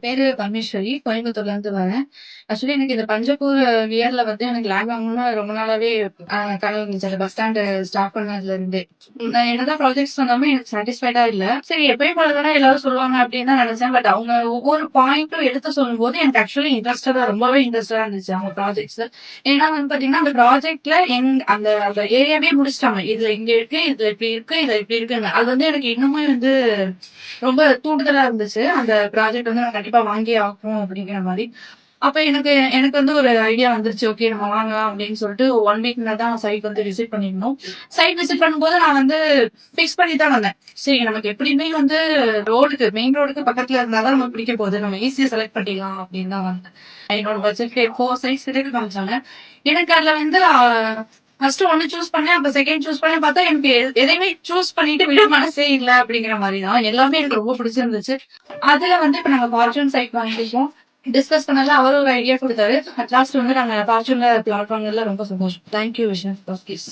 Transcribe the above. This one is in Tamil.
பேரு பரமேஸ்வரி. கோயம்புத்தூர்லேருந்து வரேன். ஆக்சுவலி எனக்கு இந்த பஞ்சப்பூர் வியர்ல வந்து எனக்கு லேப் வாங்கணும்னு ரொம்ப நாளாவே கனவு இருந்துச்சு. அந்த பஸ் ஸ்டாண்ட் ஸ்டார்ட் பண்ணதுலருந்தே. நான் என்னதான் ப்ராஜெக்ட்ஸ் சொன்னாலுமே எனக்கு சாட்டிஸ்ஃபைடா இல்ல. சரி எப்பயும் போல தானே எல்லாரும் சொல்லுவாங்க அப்படின்னு தான் நினைச்சேன். பட் அவங்க ஒவ்வொரு பாயிண்ட்டும் எடுத்து சொல்லும்போது எனக்கு ஆக்சுவலி ரொம்பவே இன்ட்ரெஸ்டடா இருந்துச்சு அவங்க ப்ராஜெக்ட்ஸ். ஏன்னா வந்து பாத்தீங்கன்னா அந்த ப்ராஜெக்ட்ல அந்த அந்த ஏரியாவே முடிச்சிட்டாங்க. இதுல இங்க இருக்கு, இதுல இப்படி இருக்கு, இதுல இப்படி இருக்குன்னு. அது வந்து எனக்கு இன்னுமே வந்து ரொம்ப தூண்டுதலா இருந்துச்சு. அந்த ப்ராஜெக்ட் வந்து நான் கண்டிப்பா வாங்கியே ஆகணும் அப்படிங்கிற மாரி. அப்ப எனக்கு எனக்கு வந்து ஒரு ஐடியா வந்துருச்சு. ஓகே நம்ம வாங்கலாம் அப்படின்னு சொல்லிட்டு 1 வீக் முன்னாடி தான் சைட் வந்து விசிட் பண்ணியிருந்தோம். சைட் விசிட் பண்ணும்போது நான் வந்து ஃபிக்ஸ் பண்ணி தான் வந்தேன். சரி நமக்கு எப்படியுமே வந்து மெயின் ரோடுக்கு பக்கத்துல இருந்தா தான் நமக்கு பிடிக்க போகுது. நம்ம ஈஸியா செலக்ட் பண்ணிடலாம் அப்படின்னு தான் வந்தேன். என்னோட பட்ஜெட்க்கு 4 சைட்ஸ் இருக்கு காமிச்சாங்க. எனக்கு அதுல வந்து ஃபர்ஸ்ட் 1 சூஸ் பண்ணேன். அப்ப 2ண்ட் சூஸ் பண்ணி பார்த்தா எனக்கு எதையுமே சூஸ் பண்ணிட்டு விட மனசே இல்ல அப்படிங்கிற மாரி தான். எல்லாமே எனக்கு ரொம்ப பிடிச்சிருந்துச்சு. அதுல வந்து இப்ப நாங்க ஃபார்ச்சூன் சைட் வாங்கிருக்கோம். டிஸ்கஸ் பண்ணல அவரும் ஒரு ஐடியா குடுத்தாரு. அட் லாஸ்ட் வந்து நாங்க ஃபார்ச்சூன்ல பிளாட் வாங்குனதுல ரொம்ப சந்தோஷம். Thank you vision for this.